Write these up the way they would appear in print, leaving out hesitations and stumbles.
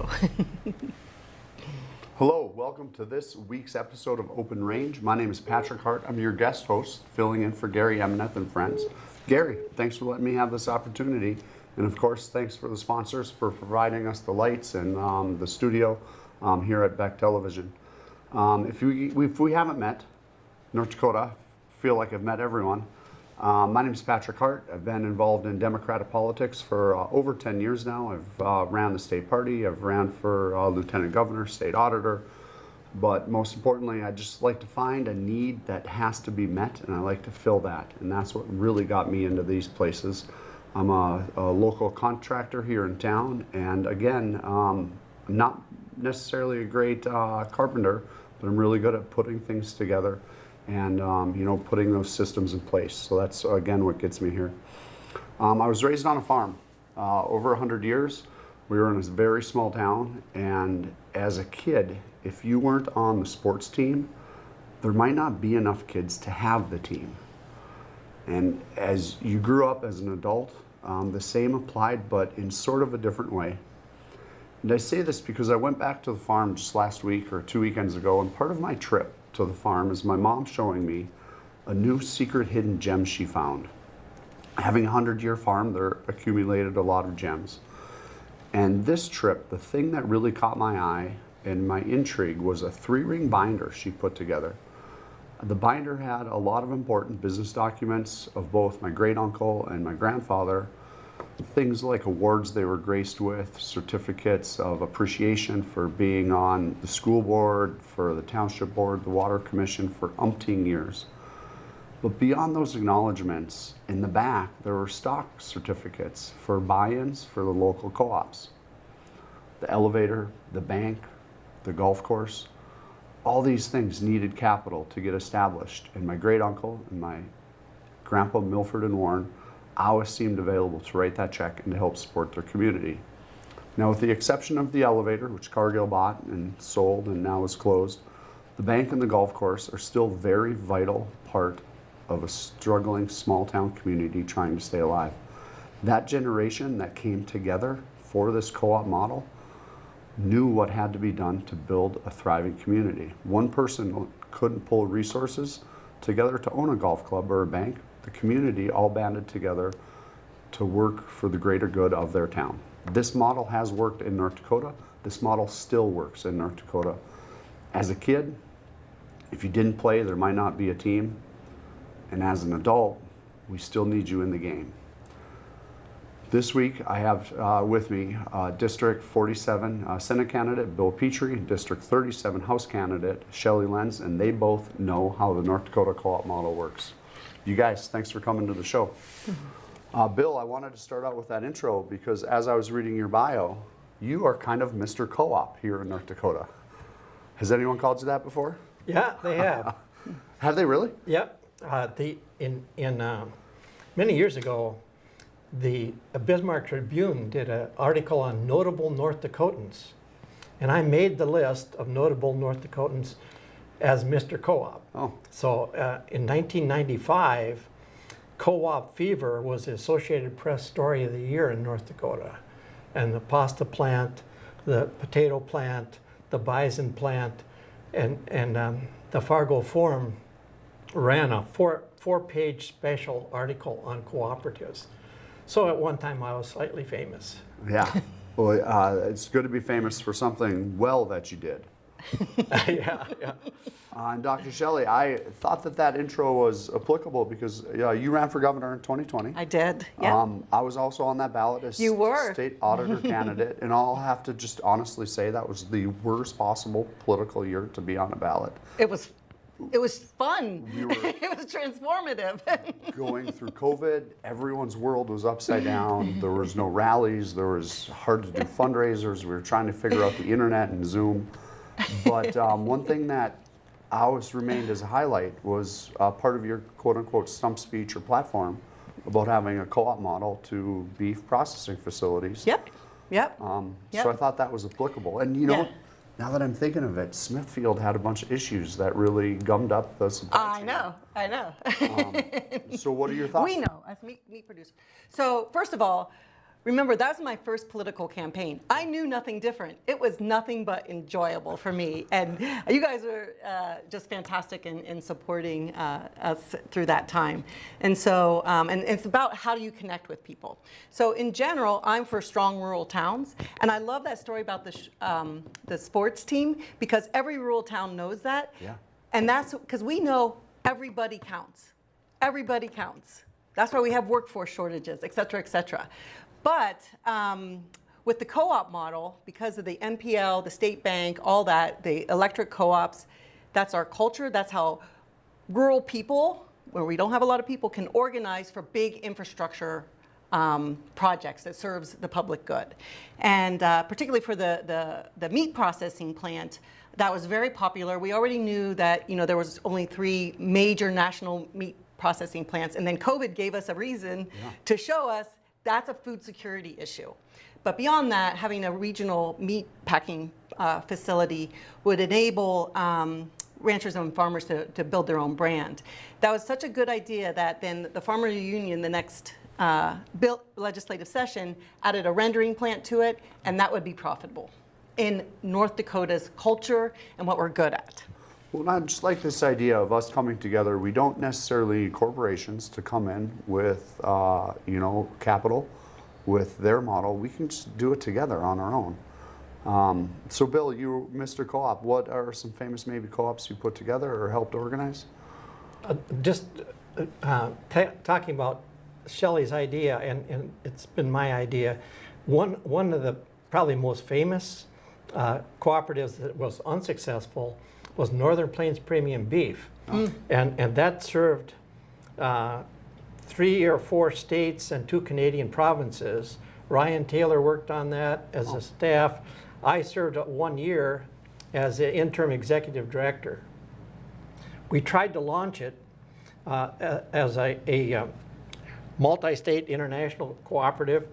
go. Hello, welcome to this week's episode of Open Range. My name is Patrick Hart. I'm your guest host, filling in for Gary Emineth and friends. Gary, thanks for letting me have this opportunity. And of course, thanks for the sponsors for providing us the lights and the studio here at Beck Television. If we haven't met, North Dakota, feel like I've met everyone. My name is Patrick Hart. I've been involved in Democratic politics for over 10 years now. I've ran the state party. I've ran for lieutenant governor, state auditor. But most importantly, I just like to find a need that has to be met, and I like to fill that. And that's what really got me into these places. I'm a local contractor here in town, and again, I'm not necessarily a great carpenter, but I'm really good at putting things together and putting those systems in place. So that's again what gets me here. I was raised on a farm over 100 years. We were in a very small town, and as a kid, if you weren't on the sports team, there might not be enough kids to have the team. And as you grew up as an adult, the same applied, but in sort of a different way. And I say this because I went back to the farm just last week or 2 weekends ago, and part of my trip to the farm is my mom showing me a new secret hidden gem she found. Having a 100-year farm, there accumulated a lot of gems. And this trip, the thing that really caught my eye and my intrigue was a 3-ring binder she put together. The binder had a lot of important business documents of both my great uncle and my grandfather, things like awards they were graced with, certificates of appreciation for being on the school board, for the township board, the water commission for umpteen years. But beyond those acknowledgments, in the back, there were stock certificates for buy-ins for the local co-ops. The elevator, the bank, the golf course, all these things needed capital to get established. And my great uncle and my grandpa Milford and Warren always seemed available to write that check and to help support their community. Now, with the exception of the elevator, which Cargill bought and sold and now is closed, the bank and the golf course are still very vital part of a struggling small town community trying to stay alive. That generation that came together for this co-op model knew what had to be done to build a thriving community. One person couldn't pull resources together to own a golf club or a bank. The community all banded together to work for the greater good of their town. This model has worked in North Dakota. This model still works in North Dakota. As a kid, if you didn't play, there might not be a team. And as an adult, we still need you in the game. This week, I have with me District 47 Senate candidate Bill Patrie, District 37 House candidate Shelley Lenz, and they both know how the North Dakota co-op model works. You guys, thanks for coming to the show. Bill, I wanted to start out with that intro because as I was reading your bio, you are kind of Mr. Co-op here in North Dakota. Has anyone called you that before? Yeah, they have. Have they really? Yep. Many years ago, the Bismarck Tribune did an article on notable North Dakotans, and I made the list of notable North Dakotans as Mr. Co-op. Oh. So in 1995, Co-op Fever was the Associated Press Story of the Year in North Dakota. And the pasta plant, the potato plant, the bison plant, and the Fargo Forum ran a four-page special article on cooperatives. So at one time I was slightly famous. Yeah. Well, it's good to be famous for something well that you did. Yeah. And Dr. Shelley, I thought that intro was applicable because you ran for governor in 2020. I did, yeah. I was also on that ballot as You were. state auditor candidate, and I'll have to just honestly say that was the worst possible political year to be on a ballot. It was fun. We were It was transformative. going through COVID, everyone's world was upside down. There was no rallies. There was hard to do fundraisers. We were trying to figure out the internet and Zoom. But one thing that always remained as a highlight was part of your quote-unquote stump speech or platform about having a co-op model to beef processing facilities. Yep. So I thought that was applicable. And you know, now that I'm thinking of it, Smithfield had a bunch of issues that really gummed up the supply chain. I know. So what are your thoughts? We know, as meat producers. So first of all, Remember, that was my first political campaign. I knew nothing different. It was nothing but enjoyable for me. And you guys were just fantastic in supporting us through that time. And so, and it's about how do you connect with people. So in general, I'm for strong rural towns. And I love that story about the sports team, because every rural town knows that. Yeah. And that's because we know everybody counts. Everybody counts. That's why we have workforce shortages, et cetera, et cetera. But with the co-op model, because of the NPL, the state bank, all that, the electric co-ops, that's our culture. That's how rural people, where we don't have a lot of people, can organize for big infrastructure projects that serves the public good. And particularly for the meat processing plant, that was very popular. We already knew that there was only 3 major national meat processing plants, and then COVID gave us a reason to show us that's a food security issue. But beyond that, having a regional meat packing facility would enable ranchers and farmers to build their own brand. That was such a good idea that then the Farmer Union, the next legislative session, added a rendering plant to it, and that would be profitable in North Dakota's culture and what we're good at. Well, I just like this idea of us coming together. We don't necessarily need corporations to come in with, capital, with their model. We can just do it together on our own. So, Bill, you, Mr. Co-op, what are some famous maybe co-ops you put together or helped organize? Talking about Shelley's idea, and it's been my idea. One of the probably most famous cooperatives that was unsuccessful was Northern Plains Premium Beef. And that served 3 or 4 states and 2 Canadian provinces. Ryan Taylor worked on that as a staff. I served 1 year as the interim executive director. We tried to launch it as a multi-state international cooperative,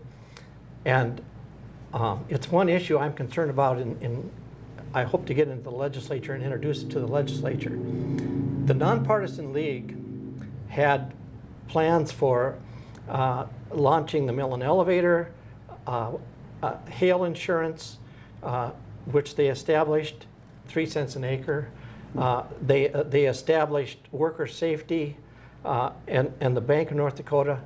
and it's one issue I'm concerned about I hope to get into the legislature and introduce it to the legislature. The Nonpartisan League had plans for launching the mill and elevator, hail insurance, which they established, 3 cents an acre. They established worker safety and the Bank of North Dakota,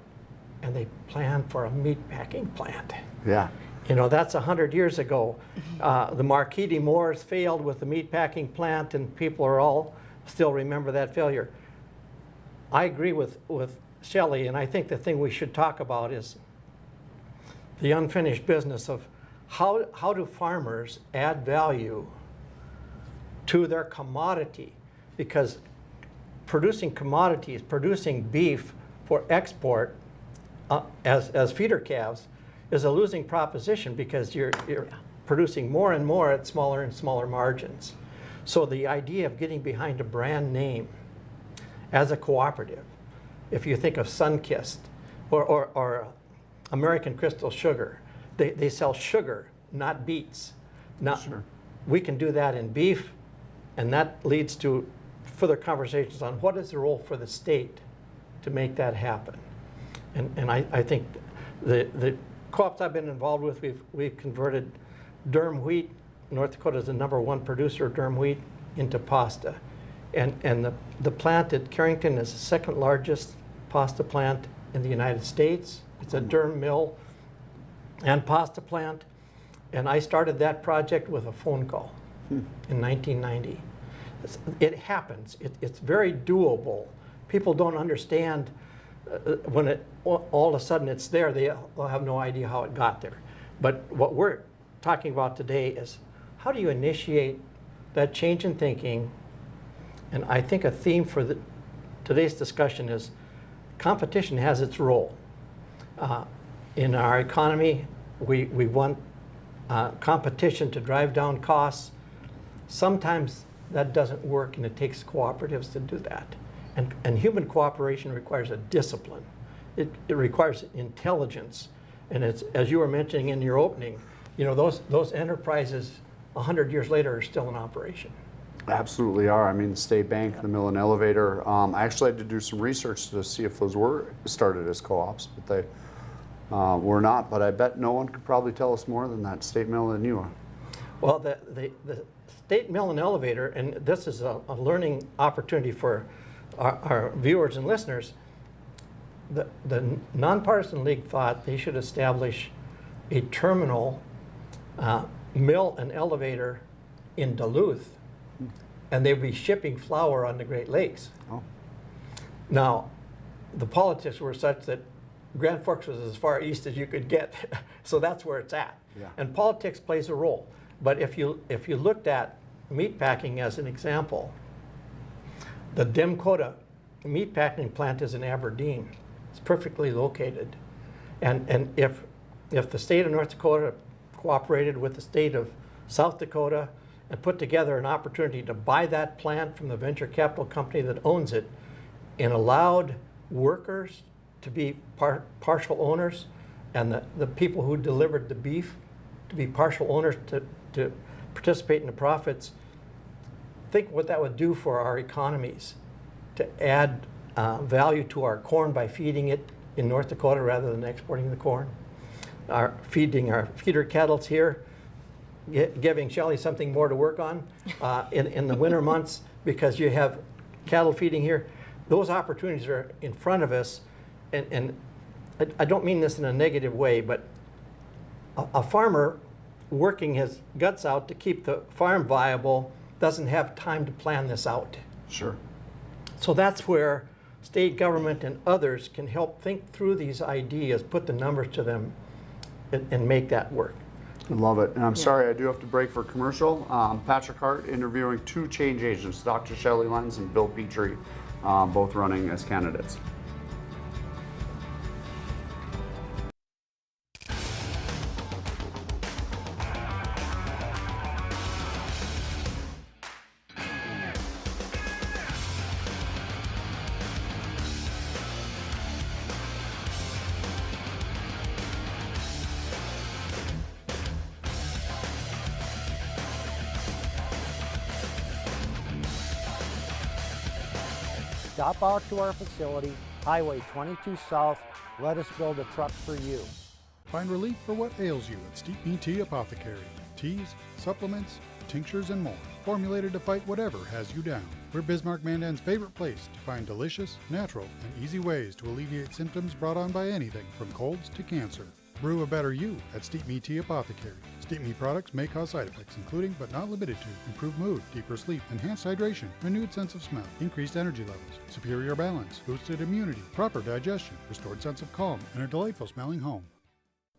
and they planned for a meat packing plant. Yeah. That's 100 years ago. The Marquis de Moors failed with the meatpacking plant, and people are all still remember that failure. I agree with Shelley, and I think the thing we should talk about is the unfinished business of how do farmers add value to their commodity? Because producing commodities, producing beef for export as feeder calves, is a losing proposition, because you're producing more and more at smaller and smaller margins. So the idea of getting behind a brand name as a cooperative, if you think of Sunkist or American Crystal Sugar, they sell sugar, not beets. Now, we can do that in beef, and that leads to further conversations on what is the role for the state to make that happen. And I think the co-ops I've been involved with, we've converted durum wheat. North Dakota is the #1 producer of durum wheat into pasta. And the plant at Carrington is the 2nd largest pasta plant in the United States. It's a durum mill and pasta plant. And I started that project with a phone call in 1990. It happens. It's very doable. People don't understand when all of a sudden it's there, they'll have no idea how it got there. But what we're talking about today is how do you initiate that change in thinking? And I think a theme for today's discussion is competition has its role. In our economy, we want competition to drive down costs. Sometimes that doesn't work, and it takes cooperatives to do that. And human cooperation requires a discipline. It requires intelligence. And it's, as you were mentioning in your opening, those enterprises 100 years later are still in operation. Absolutely are. I mean, the state bank, the mill and elevator. I actually had to do some research to see if those were started as co-ops, but We're not, but I bet no one could probably tell us more than that state mill than you are. Well, the state mill and elevator, and this is a learning opportunity for our viewers and listeners. The Nonpartisan League thought they should establish a terminal mill and elevator in Duluth, and they'd be shipping flour on the Great Lakes. Oh. Now, the politics were such that Grand Forks was as far east as you could get, so that's where it's at. Yeah. And politics plays a role. But if you looked at meatpacking as an example, the Demkota meatpacking plant is in Aberdeen. It's perfectly located. And if the state of North Dakota cooperated with the state of South Dakota and put together an opportunity to buy that plant from the venture capital company that owns it and allowed workers to be partial owners and the people who delivered the beef to be partial owners to participate in the profits, think what that would do for our economies to add value to our corn by feeding it in North Dakota rather than exporting the corn. Feeding our feeder cattle here, giving Shelley something more to work on in the winter months because you have cattle feeding here. Those opportunities are in front of us, and I don't mean this in a negative way, but a farmer working his guts out to keep the farm viable doesn't have time to plan this out. Sure. So that's where state government and others can help think through these ideas, put the numbers to them, and make that work. I love it. And I'm sorry, I do have to break for commercial. Patrick Hart interviewing two change agents, Dr. Shelley Lenz and Bill Patrie, both running as candidates. Stop out to our facility, Highway 22 South. Let us build a truck for you. Find relief for what ails you at Steep Me Tea Apothecary. Teas, supplements, tinctures, and more. Formulated to fight whatever has you down. We're Bismarck Mandan's favorite place to find delicious, natural, and easy ways to alleviate symptoms brought on by anything from colds to cancer. Brew a better you at Steep Me Tea Apothecary. Steep Me products may cause side effects, including but not limited to improved mood, deeper sleep, enhanced hydration, renewed sense of smell, increased energy levels, superior balance, boosted immunity, proper digestion, restored sense of calm, and a delightful smelling home.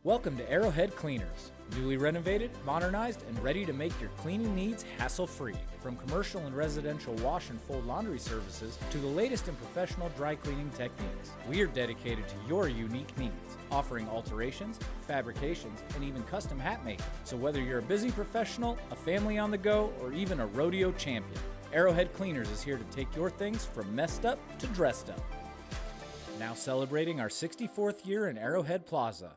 Welcome to Arrowhead Cleaners. Newly renovated, modernized, and ready to make your cleaning needs hassle-free. From commercial and residential wash and fold laundry services to the latest in professional dry cleaning techniques, we are dedicated to your unique needs, offering alterations, fabrications, and even custom hat making. So whether you're a busy professional, a family on the go, or even a rodeo champion, Arrowhead Cleaners is here to take your things from messed up to dressed up. Now celebrating our 64th year in Arrowhead Plaza.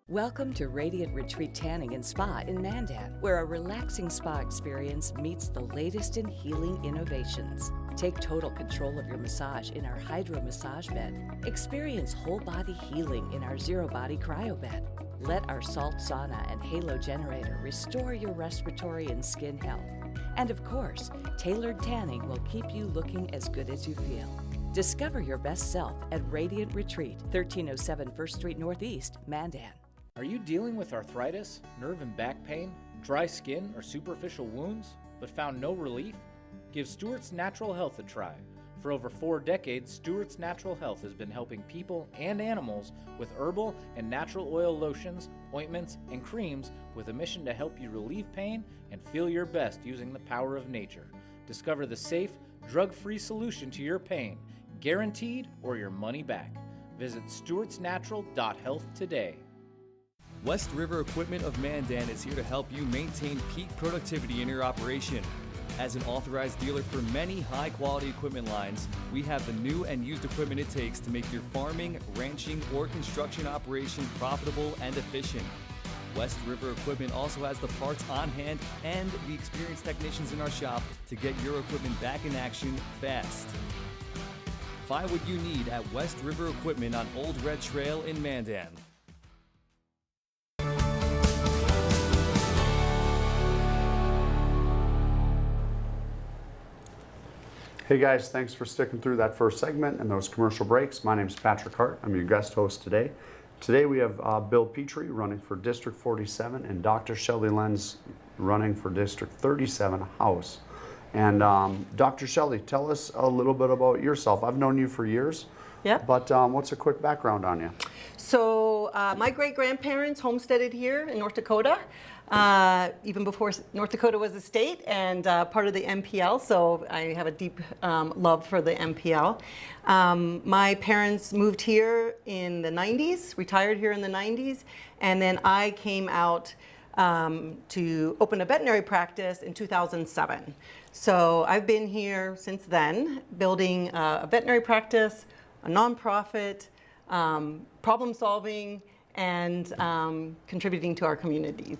Welcome to Radiant Retreat Tanning and Spa in Mandan, where a relaxing spa experience meets the latest in healing innovations. Take total control of your massage in our Hydro Massage Bed. Experience whole body healing in our Zero Body Cryo Bed. Let our salt sauna and halo generator restore your respiratory and skin health. And of course, tailored tanning will keep you looking as good as you feel. Discover your best self at Radiant Retreat, 1307 First Street Northeast, Mandan. Are you dealing with arthritis, nerve and back pain, dry skin, or superficial wounds, but found no relief? Give Stewart's Natural Health a try. For over 4 decades, Stewart's Natural Health has been helping people and animals with herbal and natural oil lotions, ointments, and creams with a mission to help you relieve pain and feel your best using the power of nature. Discover the safe, drug-free solution to your pain, guaranteed or your money back. Visit stewartsnatural.health today. West River Equipment of Mandan is here to help you maintain peak productivity in your operation. As an authorized dealer for many high-quality equipment lines, we have the new and used equipment it takes to make your farming, ranching, or construction operation profitable and efficient. West River Equipment also has the parts on hand and the experienced technicians in our shop to get your equipment back in action fast. Find what you need at West River Equipment on Old Red Trail in Mandan. Hey guys, thanks for sticking through that first segment and those commercial breaks. My name is Patrick Hart. I'm your guest host today. Today we have Bill Patrie running for District 47 and Dr. Shelley Lenz running for District 37 House. And Dr. Shelley, tell us a little bit about yourself. I've known you for years, but what's a quick background on you? So my great-grandparents homesteaded here in North Dakota, even before North Dakota was a state and part of the MPL, so I have a deep love for the MPL. My parents moved here in the 90s, retired here in the 90s, and then I came out to open a veterinary practice in 2007. So I've been here since then, building a veterinary practice, a nonprofit, problem solving, and contributing to our communities.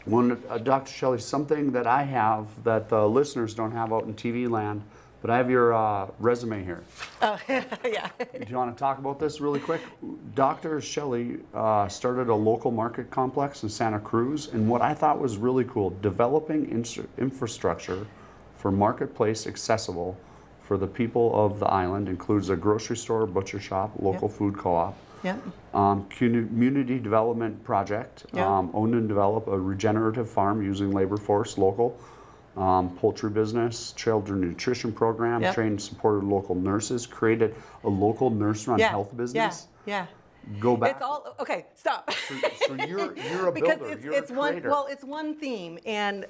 Well, Dr. Shelley, something that I have that the listeners don't have out in TV land, but I have your resume here. Oh, yeah. Do you want to talk about this really quick? Dr. Shelley started a local market complex in Santa Cruz, and what I thought was really cool, developing infrastructure for marketplace accessible for the people of the island, includes a grocery store, butcher shop, local food co-op, community development project, own and develop a regenerative farm using labor force, local, poultry business, children nutrition program, trained and supported local nurses, created a local nurse-run health business. Go back. It's all, okay, stop. So you're a because builder, you're it's a creator. it's one theme, and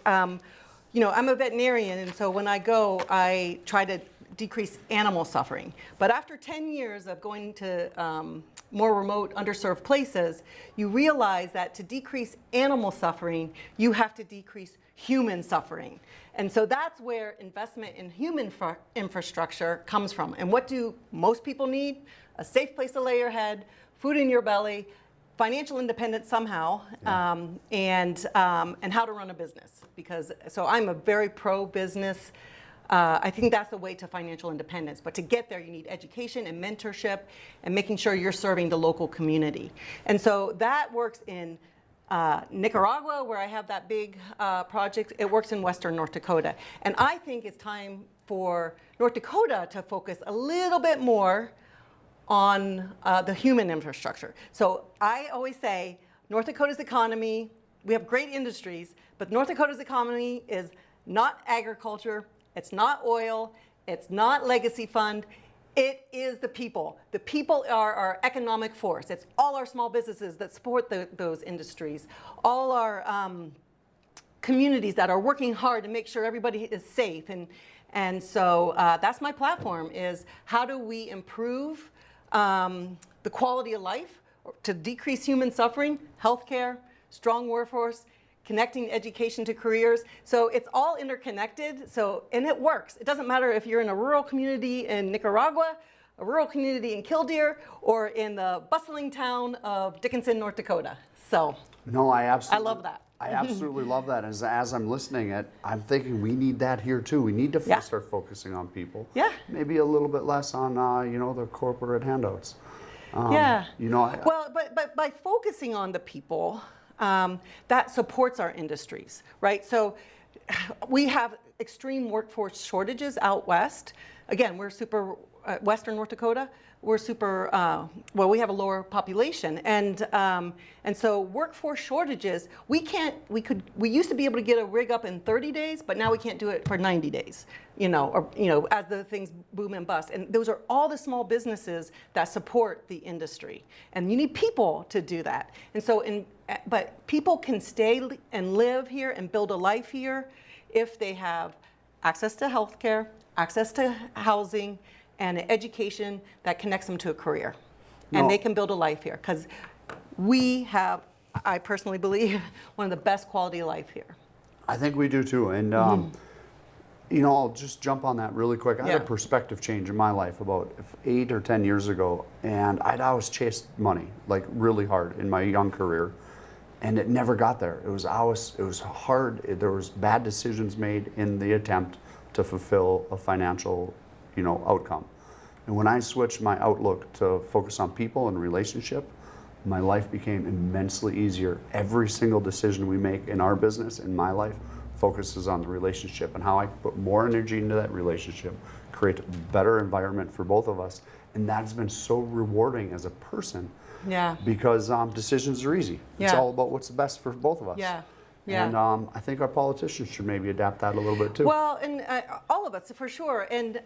you know, I'm a veterinarian, and so when I go, I try to decrease animal suffering. But after 10 years of going to more remote, underserved places, you realize that to decrease animal suffering, you have to decrease human suffering. And so that's where investment in human infrastructure comes from. And what do most people need? A safe place to lay your head, food in your belly, financial independence somehow, and how to run a business. Because, so I'm a very pro-business. I think that's the way to financial independence. But to get there, you need education and mentorship and making sure you're serving the local community. And so that works in Nicaragua, where I have that big project. It works in Western North Dakota. And I think it's time for North Dakota to focus a little bit more on the human infrastructure. So I always say North Dakota's economy, we have great industries, but North Dakota's economy is not agriculture, it's not oil, it's not legacy fund, it is the people. The people are our economic force. It's all our small businesses that support those industries, all our communities that are working hard to make sure everybody is safe. And so that's my platform, is how do we improve the quality of life to decrease human suffering, healthcare, strong workforce, connecting education to careers. So it's all interconnected, and it works. It doesn't matter if you're in a rural community in Nicaragua, a rural community in Killdeer, or in the bustling town of Dickinson, North Dakota. So no, I love that. I absolutely love that. As I'm listening I'm thinking we need that here too. We need to start focusing on people. Maybe a little bit less on the corporate handouts. But by focusing on the people, that supports our industries, right? So we have extreme workforce shortages out west. Again, we're super, Western North Dakota, we're super, we have a lower population. And so workforce shortages, we used to be able to get a rig up in 30 days, but now we can't do it for 90 days, as the things boom and bust. And those are all the small businesses that support the industry. And you need people to do that. And so, but people can stay and live here and build a life here if they have access to healthcare, access to housing, and an education that connects them to a career. And they can build a life here, because we have, I personally believe, one of the best quality of life here. I think we do too. And I'll just jump on that really quick. I had a perspective change in my life about 8 or 10 years ago, and I'd always chased money, like really hard in my young career, and it never got there. It was hard. There was bad decisions made in the attempt to fulfill a financial outcome. And when I switched my outlook to focus on people and relationship, my life became immensely easier. Every single decision we make in our business, in my life, focuses on the relationship and how I can put more energy into that relationship, create a better environment for both of us. And that's been so rewarding as a person. Yeah. Because decisions are easy. It's Yeah. all about what's the best for both of us. Yeah. Yeah. And I think our politicians should maybe adapt that a little bit too. Well, and all of us, for sure. And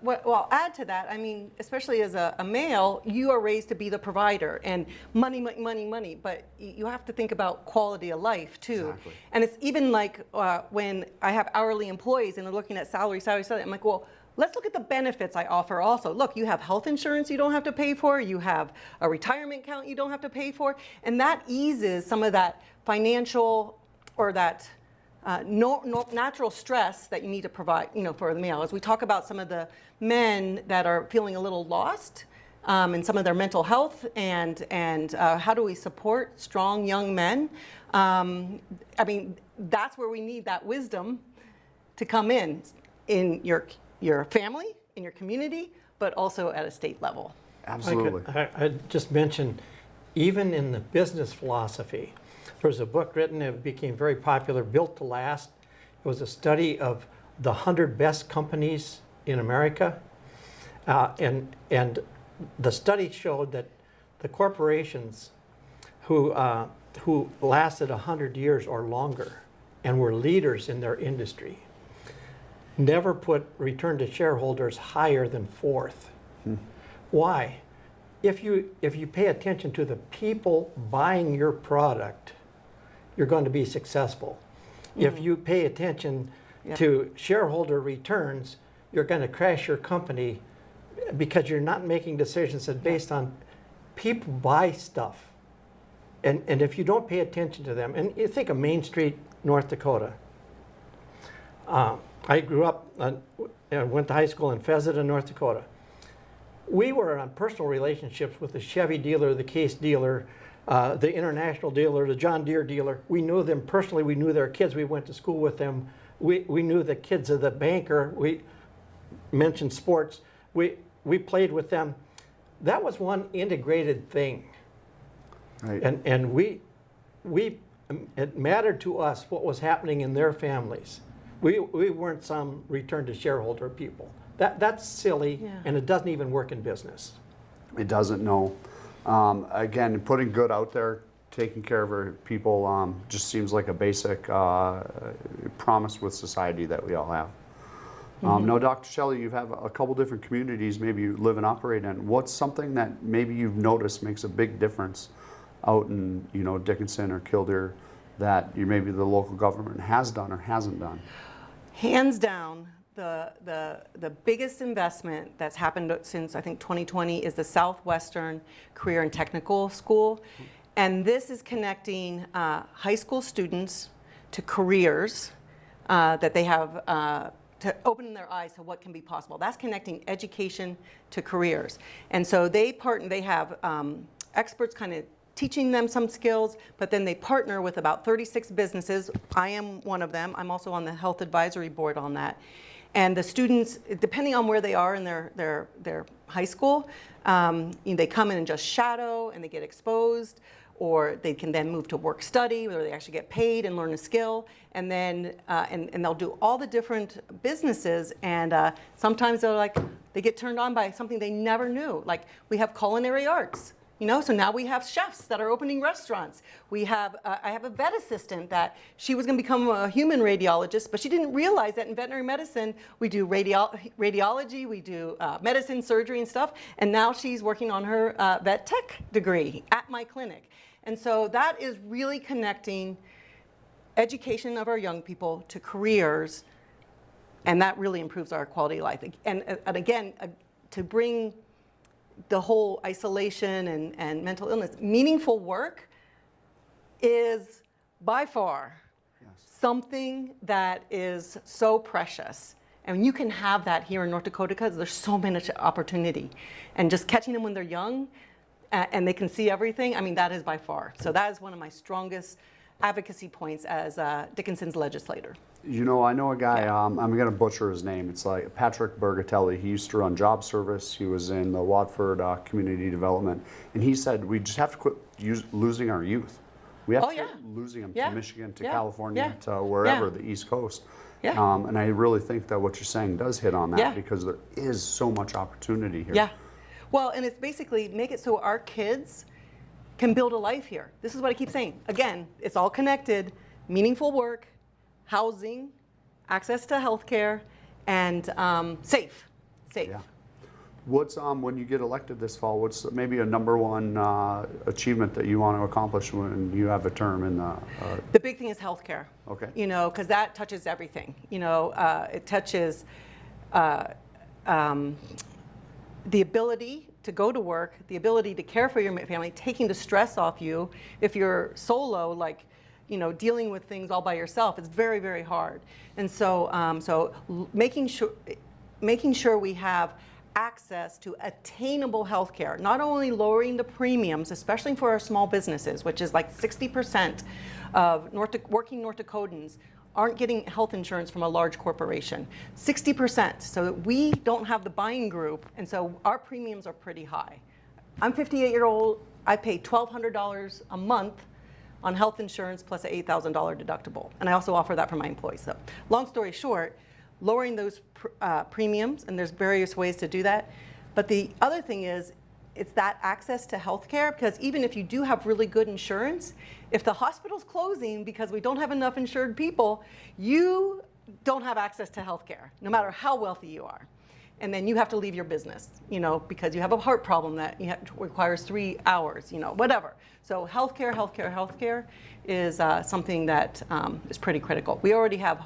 well, add to that, I mean, especially as a male, you are raised to be the provider and money, money, money, money. But you have to think about quality of life too. Exactly. And it's even like when I have hourly employees and they're looking at salary. I'm like, well, let's look at the benefits I offer also. Look, you have health insurance you don't have to pay for. You have a retirement account you don't have to pay for. And that eases some of that financial or that natural stress that you need to provide, for the male. As we talk about some of the men that are feeling a little lost in some of their mental health and how do we support strong young men? I mean, that's where we need that wisdom to come in your family, in your community, but also at a state level. Absolutely. I just mentioned, even in the business philosophy, there was a book written that became very popular, Built to Last. It was a study of the 100 best companies in America. And the study showed that the corporations who lasted 100 years or longer and were leaders in their industry never put return to shareholders higher than fourth. Why? If you pay attention to the people buying your product, you're going to be successful. If you pay attention to shareholder returns, you're going to crash your company because you're not making decisions that based on people buy stuff. And if you don't pay attention to them, and you think of Main Street, North Dakota. I grew up, went to high school in Pheasant, North Dakota. We were on personal relationships with the Chevy dealer, the Case dealer, the International dealer, the John Deere dealer. We knew them personally. We knew their kids. We went to school with them. We knew the kids of the banker. We mentioned sports. We played with them. That was one integrated thing. Right. And it mattered to us what was happening in their families. We weren't some return to shareholder people. That's silly, and it doesn't even work in business. It doesn't, no. Again, putting good out there, taking care of our people just seems like a basic promise with society that we all have. Now, Dr. Shelley, you have a couple different communities maybe you live and operate in. What's something that maybe you've noticed makes a big difference out in Dickinson or Killdeer that maybe the local government has done or hasn't done? Hands down, the biggest investment that's happened since I think 2020 is the Southwestern Career and Technical School. And this is connecting high school students to careers that they have to open their eyes to what can be possible. That's connecting education to careers. And so they have experts kind of teaching them some skills, but then they partner with about 36 businesses. I am one of them. I'm also on the health advisory board on that. And the students, depending on where they are in their high school, they come in and just shadow and they get exposed, or they can then move to work study where they actually get paid and learn a skill, and then and they'll do all the different businesses, and sometimes they get turned on by something they never knew. Like we have culinary arts. So now we have chefs that are opening restaurants. We have, I have a vet assistant that she was going to become a human radiologist, but she didn't realize that in veterinary medicine, we do radiology, we do medicine, surgery and stuff, and now she's working on her vet tech degree at my clinic. And so that is really connecting education of our young people to careers, and that really improves our quality of life. And again, to bring the whole isolation and mental illness. Meaningful work is by far something that is so precious. And you can have that here in North Dakota because there's so much opportunity. And just catching them when they're young and they can see everything, I mean, that is by far. So that is one of my strongest advocacy points as Dickinson's legislator. I know a guy, I'm going to butcher his name. It's like Patrick Bergatelli. He used to run job service. He was in the Watford Community Development. And he said, we just have to quit losing our youth. We have Oh, to yeah. losing them Yeah. to Michigan, to Yeah. California, Yeah. to wherever, Yeah. the East Coast. Yeah. And I really think that what you're saying does hit on that Yeah. because there is so much opportunity here. Yeah. Well, and it's basically make it so our kids can build a life here. This is what I keep saying. Again, it's all connected: meaningful work, housing, access to healthcare, and safe. Yeah. What's when you get elected this fall? What's maybe a number one achievement that you want to accomplish when you have a term in the? The big thing is healthcare. Okay. You know, because that touches everything. You know, it touches the ability to go to work, the ability to care for your family, taking the stress off you. If you're solo, like, you know, dealing with things all by yourself, it's very, very hard. And so, making sure we have access to attainable health care, not only lowering the premiums, especially for our small businesses, which is like 60% of working North Dakotans aren't getting health insurance from a large corporation. 60%, so that we don't have the buying group, and so our premiums are pretty high. I'm 58-year-old, I pay $1,200 a month on health insurance plus an $8,000 deductible, and I also offer that for my employees. So, long story short, lowering those premiums, and there's various ways to do that. But the other thing is, it's that access to health care, because even if you do have really good insurance, if the hospital's closing because we don't have enough insured people, you don't have access to health care, no matter how wealthy you are. And then you have to leave your business, you know, because you have a heart problem that requires 3 hours, you know, whatever. So healthcare is something that is pretty critical. We already have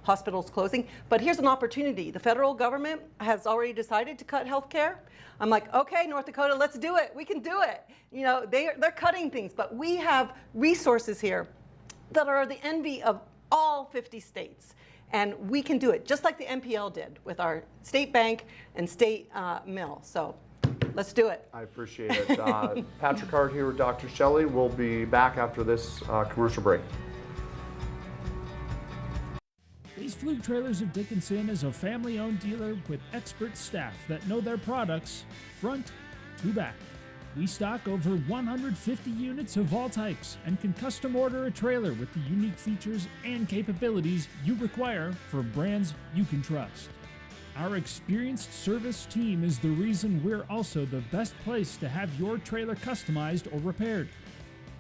hospitals closing, but here's an opportunity. The federal government has already decided to cut healthcare. I'm like, okay, North Dakota, let's do it. We can do it. You know, they're cutting things, but we have resources here that are the envy of all 50 states. And we can do it, just like the NPL did with our state bank and state mill. So let's do it. I appreciate it. Patrick Hart here with Dr. Shelley. We'll be back after this commercial break. Base Flug Trailers of Dickinson is a family-owned dealer with expert staff that know their products front to back. We stock over 150 units of all types and can custom order a trailer with the unique features and capabilities you require for brands you can trust. Our experienced service team is the reason we're also the best place to have your trailer customized or repaired.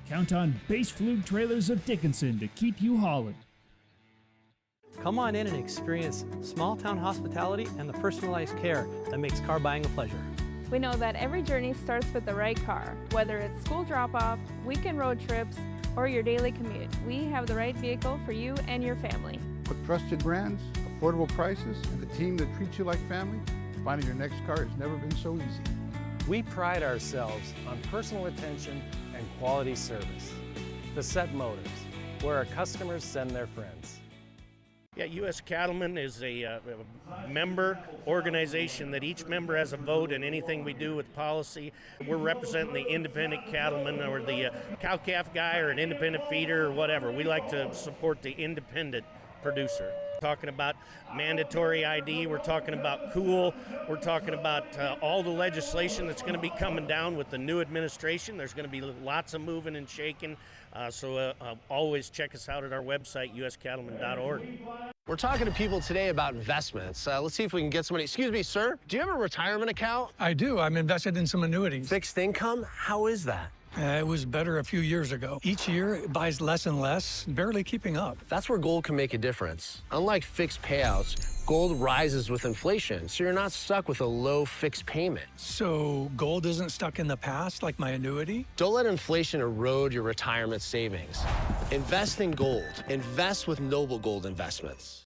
Count on Base Flug Trailers of Dickinson to keep you hauling. Come on in and experience small-town hospitality and the personalized care that makes car buying a pleasure. We know that every journey starts with the right car. Whether it's school drop-off, weekend road trips, or your daily commute, we have the right vehicle for you and your family. With trusted brands, affordable prices, and the team that treats you like family, finding your next car has never been so easy. We pride ourselves on personal attention and quality service. Bassett Motors, where our customers send their friends. Yeah, U.S. Cattlemen is a member organization that each member has a vote in anything we do with policy. We're representing the independent cattleman or the cow-calf guy or an independent feeder or whatever. We like to support the independent producer. We're talking about mandatory ID, we're talking about cool, we're talking about all the legislation that's going to be coming down with the new administration. There's going to be lots of moving and shaking, so always check us out at our website, uscattleman.org. We're talking to people today about investments. Let's see if we can get somebody. Excuse me, sir, do you have a retirement account? I do. I'm invested in some annuities. Fixed income? How is that? It was better a few years ago. Each year, it buys less and less, barely keeping up. That's where gold can make a difference. Unlike fixed payouts, gold rises with inflation, so you're not stuck with a low fixed payment. So gold isn't stuck in the past like my annuity? Don't let inflation erode your retirement savings. Invest in gold. Invest with Noble Gold Investments.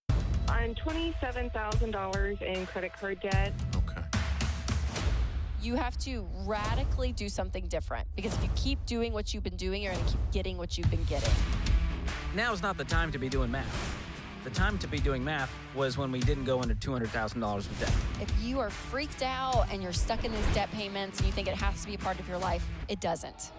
I'm $27,000 in credit card debt. Okay. You have to radically do something different, because if you keep doing what you've been doing, you're going to keep getting what you've been getting. Now's not the time to be doing math. The time to be doing math was when we didn't go into $200,000 of debt. If you are freaked out and you're stuck in these debt payments and you think it has to be a part of your life, it doesn't.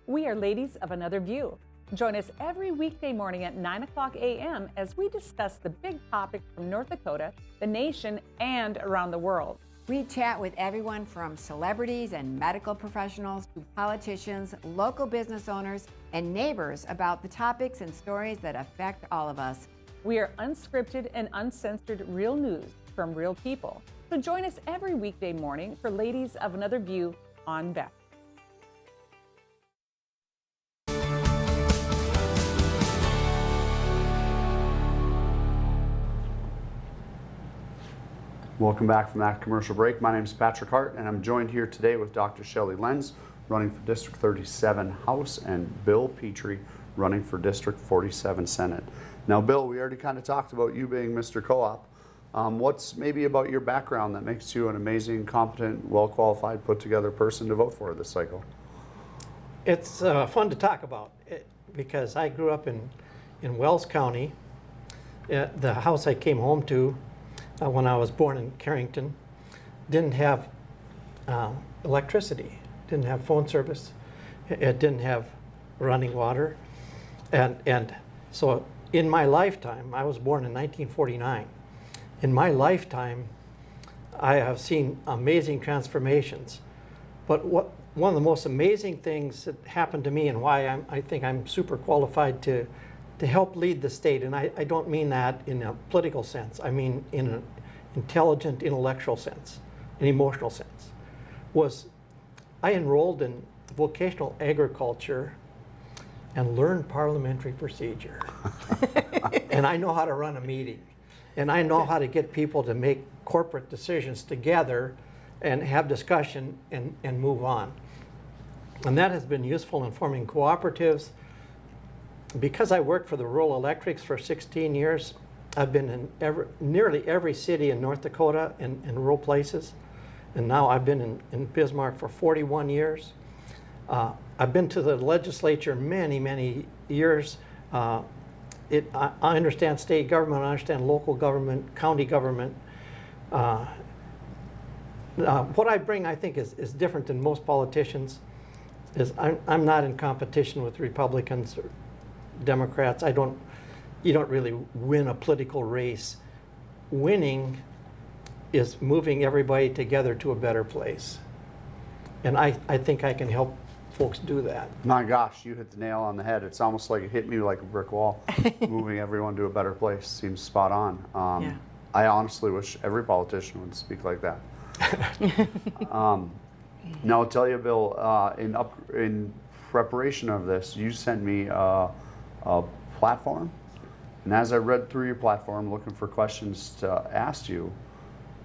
We are Ladies of Another View. Join us every weekday morning at 9:00 a.m. as we discuss the big topics from North Dakota, the nation, and around the world. We chat with everyone from celebrities and medical professionals to politicians, local business owners, and neighbors about the topics and stories that affect all of us. We are unscripted and uncensored real news from real people. So join us every weekday morning for Ladies of Another View on Beck. Welcome back from that commercial break. My name is Patrick Hart, and I'm joined here today with Dr. Shelley Lenz, running for District 37 House, and Bill Patrie, running for District 47 Senate. Now, Bill, we already kind of talked about you being Mr. Co-op. What's maybe about your background that makes you an amazing, competent, well-qualified, put-together person to vote for this cycle? It's fun to talk about because I grew up in Wells County. The house I came home to when I was born in Carrington didn't have electricity, didn't have phone service, it didn't have running water. And so in my lifetime, I was born in 1949. In my lifetime, I have seen amazing transformations. But one of the most amazing things that happened to me and why I think I'm super qualified to help lead the state, and I don't mean that in a political sense, I mean in an intelligent, intellectual sense, an emotional sense, was I enrolled in vocational agriculture and learned parliamentary procedure. And I know how to run a meeting. And I know how to get people to make corporate decisions together and have discussion and move on. And that has been useful in forming cooperatives. Because I worked for the Rural Electrics for 16 years, I've been in nearly every city in North Dakota and rural places. And now I've been in Bismarck for 41 years. I've been to the legislature many, many years. I understand state government, I understand local government, county government. What I bring, I think, is different than most politicians. I'm not in competition with Republicans or Democrats. You don't really win a political race. Winning is moving everybody together to a better place. And I think I can help folks do that. My gosh, you hit the nail on the head. It's almost like it hit me like a brick wall. Moving everyone to a better place seems spot on. Yeah. I honestly wish every politician would speak like that. Now, I'll tell you, Bill, in preparation of this, you sent me a platform. And as I read through your platform, looking for questions to ask you,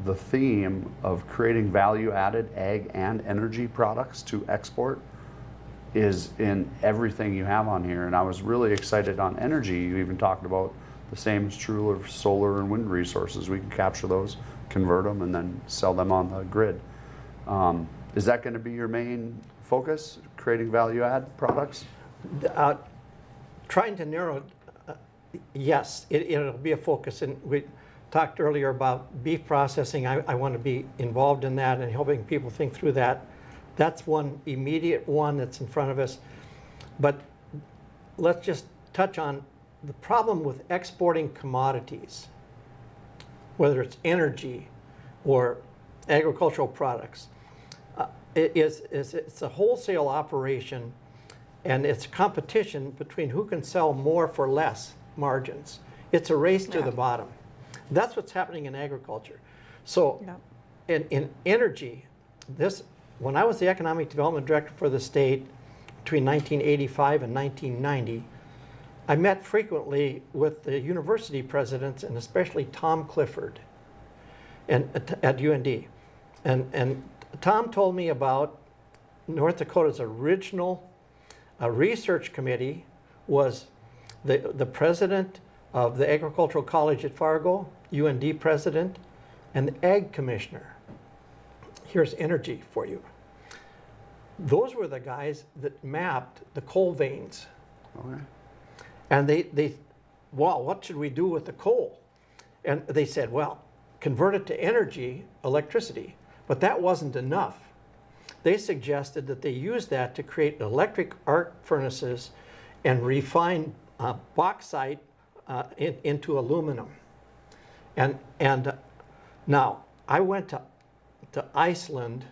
the theme of creating value-added ag and energy products to export is in everything you have on here. And I was really excited on energy. You even talked about the same is true of solar and wind resources. We can capture those, convert them, and then sell them on the grid. Is that going to be your main focus, creating value-add products? Trying to narrow, yes, it'll be a focus. And we talked earlier about beef processing. I want to be involved in that and helping people think through that. That's one immediate one that's in front of us. But let's just touch on the problem with exporting commodities, whether it's energy or agricultural products. It's a wholesale operation, and it's competition between who can sell more for less margins. It's a race to the bottom. That's what's happening in agriculture. So in energy, when I was the economic development director for the state between 1985 and 1990, I met frequently with the university presidents, and especially Tom Clifford at UND. And Tom told me about North Dakota's original research committee was the president of the Agricultural College at Fargo, UND president, and the ag commissioner. Here's energy for you. Those were the guys that mapped the coal veins. Okay. And they, well, what should we do with the coal? And they said, well, convert it to energy, electricity. But that wasn't enough. They suggested that they use that to create electric arc furnaces and refine bauxite into aluminum. And now, I went to to Iceland,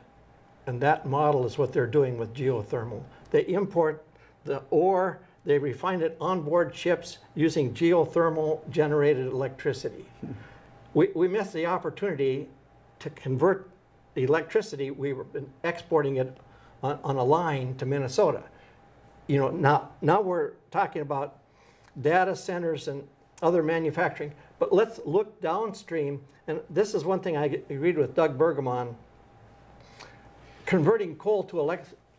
and that model is what they're doing with geothermal. They import the ore, they refine it on board ships using geothermal generated electricity. We missed the opportunity to convert the electricity. We were exporting it on a line to Minnesota. You know, now we're talking about data centers and other manufacturing, but let's look downstream. And this is one thing I agreed with Doug Bergamon. Converting coal to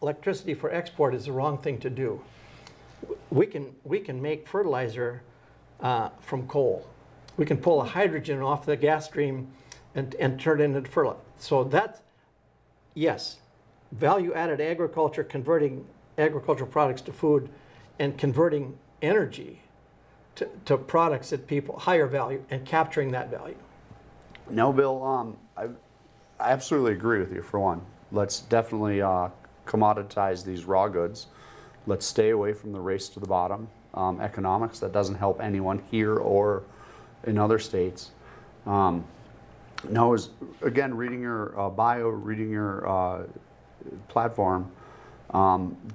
electricity for export is the wrong thing to do. We can make fertilizer from coal. We can pull a hydrogen off the gas stream and turn it into fertilizer. So that's, yes, value-added agriculture, converting agricultural products to food and converting energy to products that people, higher value, and capturing that value. No, Bill, I absolutely agree with you for one. Let's definitely commoditize these raw goods. Let's stay away from the race to the bottom economics. That doesn't help anyone here or in other states. No, again, reading your bio, reading your platform,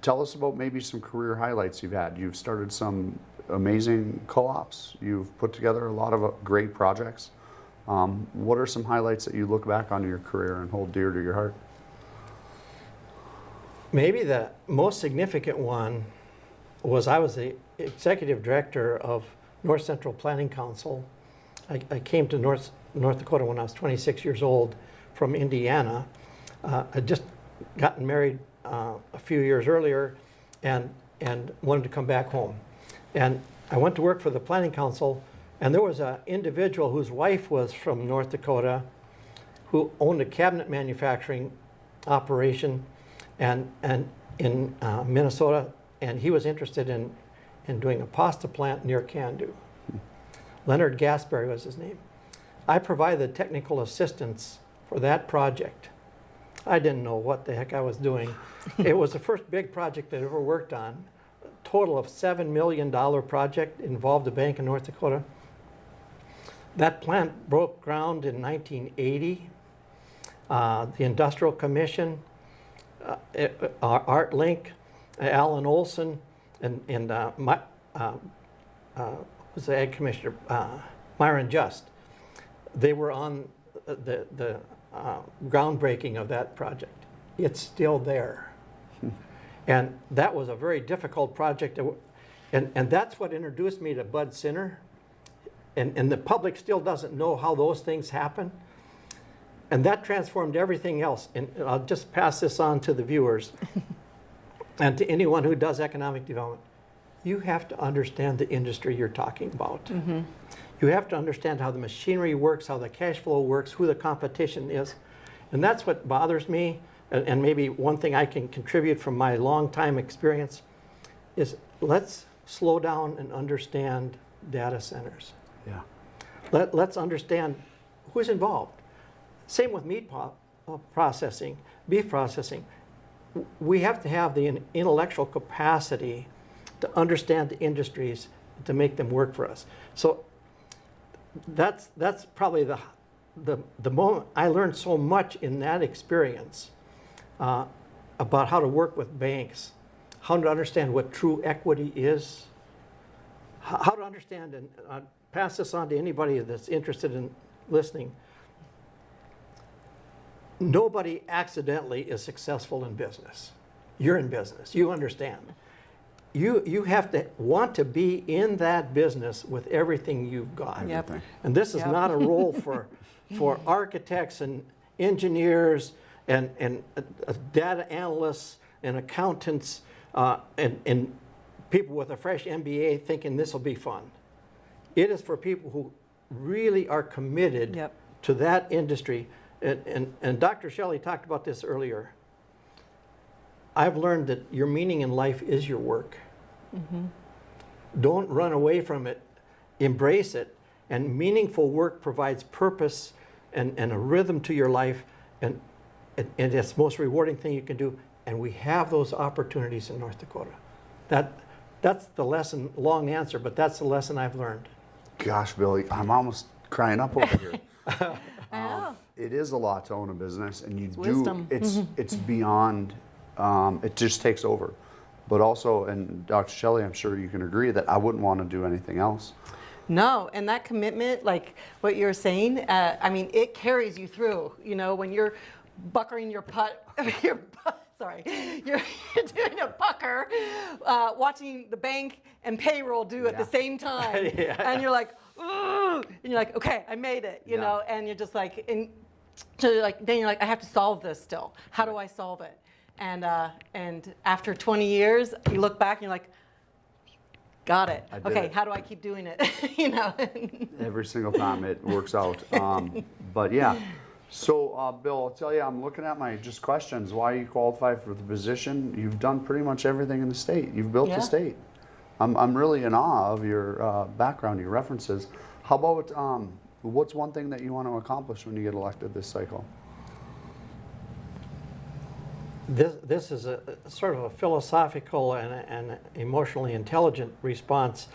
tell us about maybe some career highlights you've had. You've started some amazing co-ops. You've put together a lot of great projects. What are some highlights that you look back on your career and hold dear to your heart? Maybe the most significant one was I was the executive director of North Central Planning Council. I came to North Dakota when I was 26 years old from Indiana. I'd just gotten married a few years earlier and wanted to come back home. And I went to work for the Planning Council, and there was an individual whose wife was from North Dakota who owned a cabinet manufacturing operation and in Minnesota, and he was interested in doing a pasta plant near Candid. Leonard Gasberry was his name. I provided technical assistance for that project. I didn't know what the heck I was doing. It was the first big project I ever worked on. A total of $7 million project, involved a bank in North Dakota. That plant broke ground in 1980. The Industrial Commission, Art Link, Alan Olson, and was the Ag Commissioner, Myron Just. They were on the groundbreaking of that project. It's still there. And that was a very difficult project. And that's what introduced me to Bud Sinner. And the public still doesn't know how those things happen. And that transformed everything else. And I'll just pass this on to the viewers and to anyone who does economic development. You have to understand the industry you're talking about. Mm-hmm. You have to understand how the machinery works, how the cash flow works, who the competition is. And that's what bothers me. And maybe one thing I can contribute from my long time experience is let's slow down and understand data centers. Yeah. Let's understand who's involved. Same with meat processing, beef processing. We have to have the intellectual capacity to understand the industries, to make them work for us. So that's probably the moment I learned so much in that experience about how to work with banks, how to understand what true equity is, how to understand, and I'll pass this on to anybody that's interested in listening. Nobody accidentally is successful in business. You're in business, you understand. You have to want to be in that business with everything you've got. Yep. And this is not a role for architects and engineers and data analysts and accountants and people with a fresh MBA thinking this will be fun. It is for people who really are committed to that industry. And Dr. Shelley talked about this earlier. I've learned that your meaning in life is your work. Mm-hmm. Don't run away from it. Embrace it. And meaningful work provides purpose and a rhythm to your life. And it's the most rewarding thing you can do. And we have those opportunities in North Dakota. That's the lesson, long answer, but that's the lesson I've learned. Gosh, Billy, I'm almost crying up over here. it is a lot to own a business, and you wisdom. It's beyond. It just takes over. But also, and Dr. Shelley, I'm sure you can agree that I wouldn't want to do anything else. No, and that commitment, like what you're saying, I mean, it carries you through. You know, when you're buckering your you're doing a pucker, watching the bank and payroll do at the same time, and you're like, ooh, and you're like, okay, I made it, you know, and you're just like, so you're like, then you're like, I have to solve this still. How do I solve it? And after 20 years, you look back and you're like, got it. Okay, how do I keep doing it? You know. Every single time it works out. But yeah. So Bill, I'll tell you, I'm looking at my just questions. Why you qualify for the position? You've done pretty much everything in the state. You've built the state. I'm really in awe of your background, your references. How about what's one thing that you want to accomplish when you get elected this cycle? This is a sort of a philosophical and emotionally intelligent response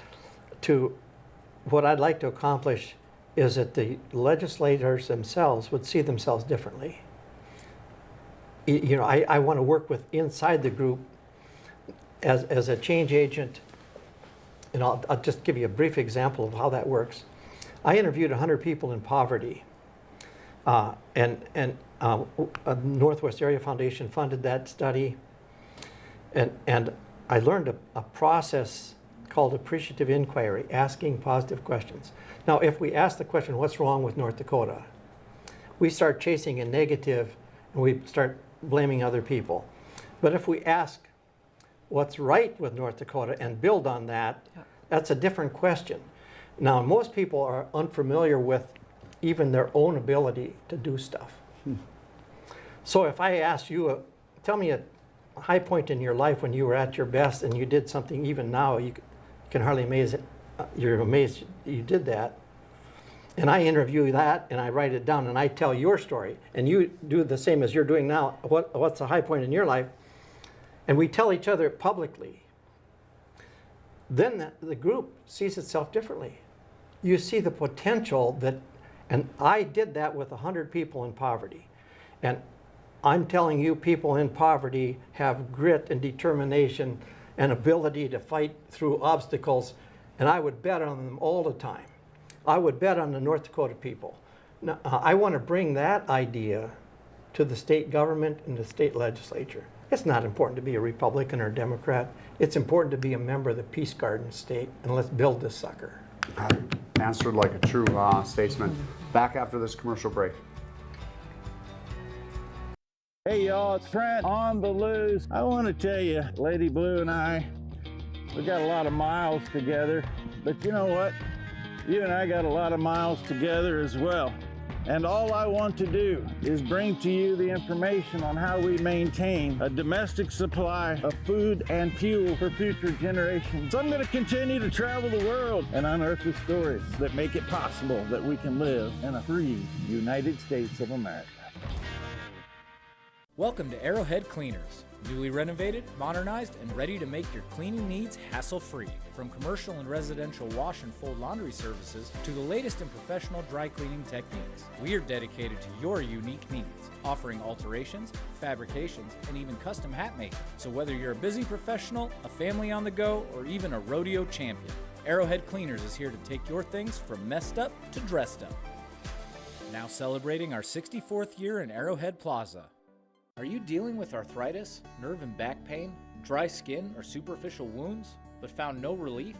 to what I'd like to accomplish is that the legislators themselves would see themselves differently. You know, I want to work with inside the group as a change agent, and I'll just give you a brief example of how that works. I interviewed 100 people in poverty, and Northwest Area Foundation funded that study, and I learned a process called appreciative inquiry, asking positive questions. Now, if we ask the question, what's wrong with North Dakota? We start chasing a negative and we start blaming other people. But if we ask what's right with North Dakota and build on that, that's a different question. Now, most people are unfamiliar with even their own ability to do stuff. So if I ask you, tell me a high point in your life when you were at your best and you did something even now, you can hardly amaze it. You're amazed you did that. And I interview that and I write it down and I tell your story. And you do the same as you're doing now. What's the high point in your life? And we tell each other publicly. Then the group sees itself differently. You see the potential that, and I did that with 100 people in poverty. And I'm telling you, people in poverty have grit and determination and ability to fight through obstacles, and I would bet on them all the time. I would bet on the North Dakota people. Now, I want to bring that idea to the state government and the state legislature. It's not important to be a Republican or a Democrat. It's important to be a member of the Peace Garden state, and let's build this sucker. Answered like a true statesman. Back after this commercial break. Hey y'all, it's Trent on the loose. I want to tell you, Lady Blue and I, we got a lot of miles together, but you know what? You and I got a lot of miles together as well. And all I want to do is bring to you the information on how we maintain a domestic supply of food and fuel for future generations. So I'm going to continue to travel the world and unearth the stories that make it possible that we can live in a free United States of America. Welcome to Arrowhead Cleaners. Newly renovated, modernized, and ready to make your cleaning needs hassle-free. From commercial and residential wash and fold laundry services to the latest in professional dry cleaning techniques, we are dedicated to your unique needs, offering alterations, fabrications, and even custom hat making. So whether you're a busy professional, a family on the go, or even a rodeo champion, Arrowhead Cleaners is here to take your things from messed up to dressed up. Now celebrating our 64th year in Arrowhead Plaza. Are you dealing with arthritis, nerve and back pain, dry skin, or superficial wounds, but found no relief?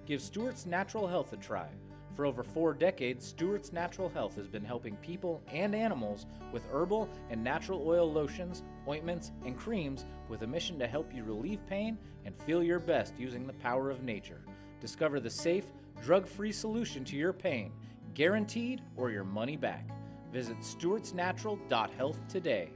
Give Stewart's Natural Health a try. For over 4 decades, Stewart's Natural Health has been helping people and animals with herbal and natural oil lotions, ointments, and creams with a mission to help you relieve pain and feel your best using the power of nature. Discover the safe, drug-free solution to your pain, guaranteed or your money back. Visit stewartsnatural.health today.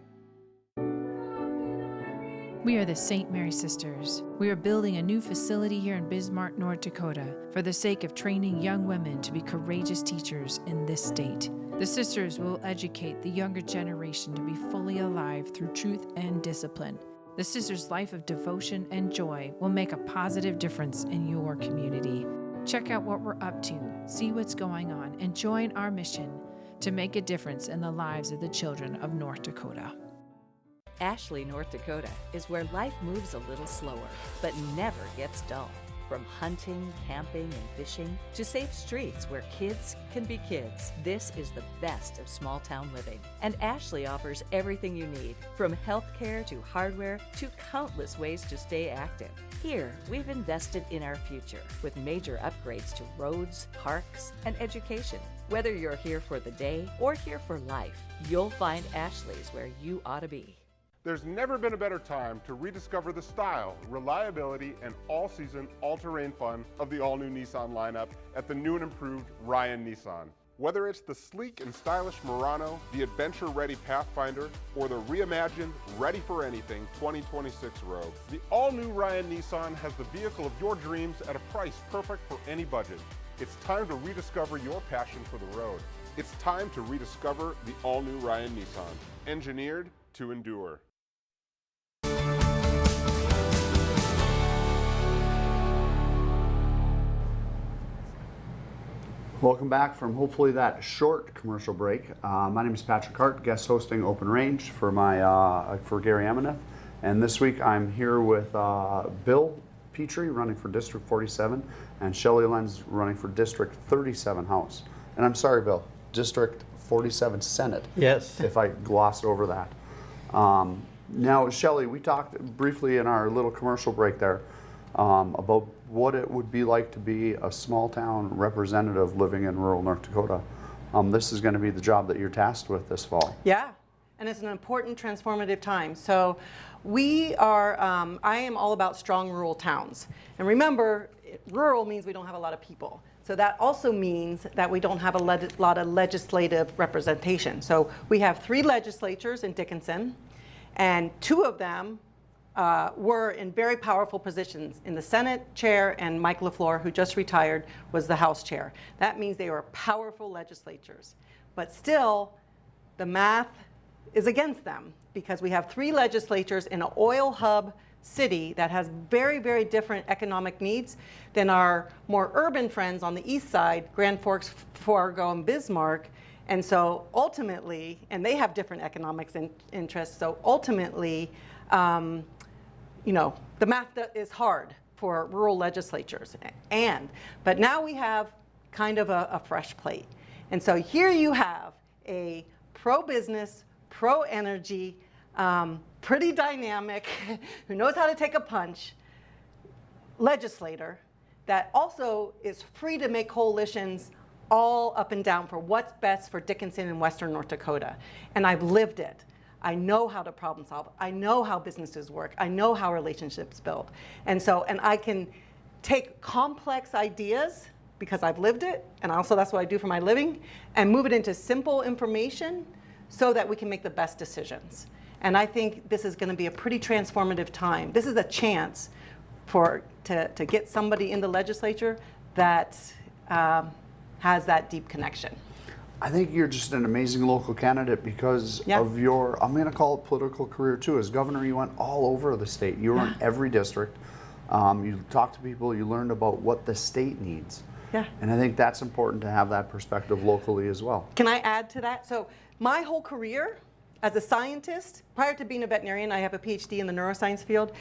We are the St. Mary Sisters. We are building a new facility here in Bismarck, North Dakota, for the sake of training young women to be courageous teachers in this state. The sisters will educate the younger generation to be fully alive through truth and discipline. The sisters' life of devotion and joy will make a positive difference in your community. Check out what we're up to, see what's going on, and join our mission. to make a difference in the lives of the children of North Dakota. Ashley, North Dakota is where life moves a little slower, but never gets dull. From hunting, camping, and fishing to safe streets where kids can be kids, this is the best of small town living. And Ashley offers everything you need, from healthcare to hardware to countless ways to stay active. Here, we've invested in our future with major upgrades to roads, parks, and education. Whether you're here for the day or here for life, you'll find Ashley's where you ought to be. There's never been a better time to rediscover the style, reliability, and all-season, all-terrain fun of the all-new Nissan lineup at the new and improved Ryan Nissan. Whether it's the sleek and stylish Murano, the adventure-ready Pathfinder, or the reimagined, ready-for-anything 2026 Rogue, the all-new Ryan Nissan has the vehicle of your dreams at a price perfect for any budget. It's time to rediscover your passion for the road. It's time to rediscover the all-new Ryan Nissan, engineered to endure. Welcome back from hopefully that short commercial break. My name is Patrick Hart, guest hosting Open Range for Gary Ameneth. And this week I'm here with Bill Patrie running for District 47 and Shelley Lenz running for District 37 House. And I'm sorry, Bill, District 47 Senate. Yes. If I glossed over that. Now, Shelley, we talked briefly in our little commercial break there about what it would be like to be a small town representative living in rural North Dakota. This is going to be the job that you're tasked with this fall. Yeah, and it's an important transformative time. So we are, I am all about strong rural towns. And remember, rural means we don't have a lot of people. So that also means that we don't have a lot of legislative representation. So we have 3 legislatures in Dickinson, and 2 of them were in very powerful positions in the Senate chair, and Mike LaFleur, who just retired, was the House chair. That means they were powerful legislatures. But still, the math is against them because we have 3 legislatures in an oil hub city that has very, very different economic needs than our more urban friends on the east side, Grand Forks, Fargo, and Bismarck. And so ultimately, and they have different economics and interests, so ultimately, you know, the math is hard for rural legislatures. But now we have kind of a fresh plate. And so here you have a pro-business, pro-energy, pretty dynamic, who knows how to take a punch, legislator that also is free to make coalitions all up and down for what's best for Dickinson and Western North Dakota. And I've lived it. I know how to problem solve. I know how businesses work. I know how relationships build. And I can take complex ideas because I've lived it, and also that's what I do for my living, and move it into simple information so that we can make the best decisions. And I think this is going to be a pretty transformative time. This is a chance to get somebody in the legislature that has that deep connection. I think you're just an amazing local candidate because of your, I'm going to call it political career too. As governor, you went all over the state. You were in every district. You talked to people. You learned about what the state needs. Yeah. And I think that's important to have that perspective locally as well. Can I add to that? So my whole career as a scientist, prior to being a veterinarian, I have a PhD in the neuroscience field.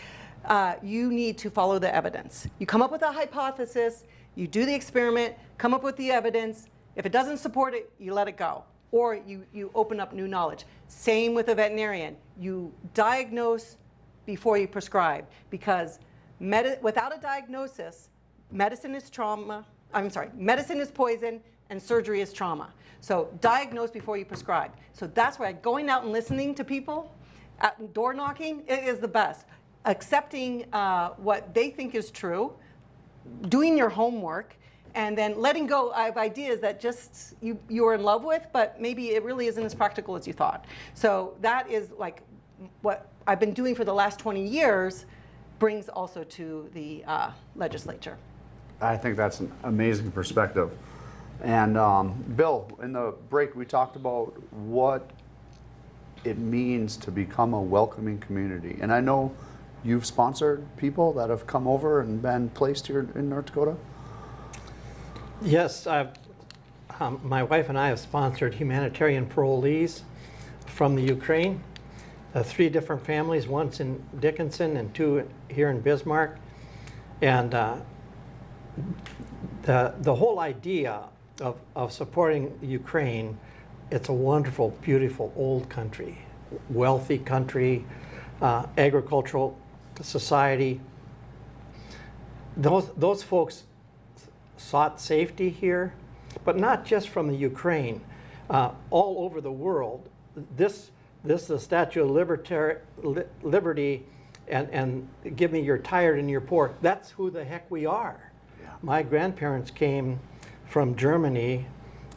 You need to follow the evidence. You come up with a hypothesis, you do the experiment, come up with the evidence. If it doesn't support it, you let it go. Or you open up new knowledge. Same with a veterinarian. You diagnose before you prescribe, because without a diagnosis, medicine is poison and surgery is trauma. So diagnose before you prescribe. So that's why going out and listening to people, door knocking, it is the best. Accepting what they think is true, doing your homework, and then letting go of ideas that just you are in love with, but maybe it really isn't as practical as you thought. So that is like what I've been doing for the last 20 years, brings also to the legislature. I think that's an amazing perspective. And Bill, in the break, we talked about what it means to become a welcoming community. And I know you've sponsored people that have come over and been placed here in North Dakota. Yes, my wife and I have sponsored humanitarian parolees from the Ukraine, 3 different families, one's in Dickinson and 2 here in Bismarck. And the whole idea of supporting Ukraine, it's a wonderful, beautiful, old country, wealthy country, agricultural society. Those folks sought safety here, but not just from the Ukraine, all over the world. This is the Statue of Liberty, and give me you're tired and you're poor. That's who the heck we are. Yeah. My grandparents came from Germany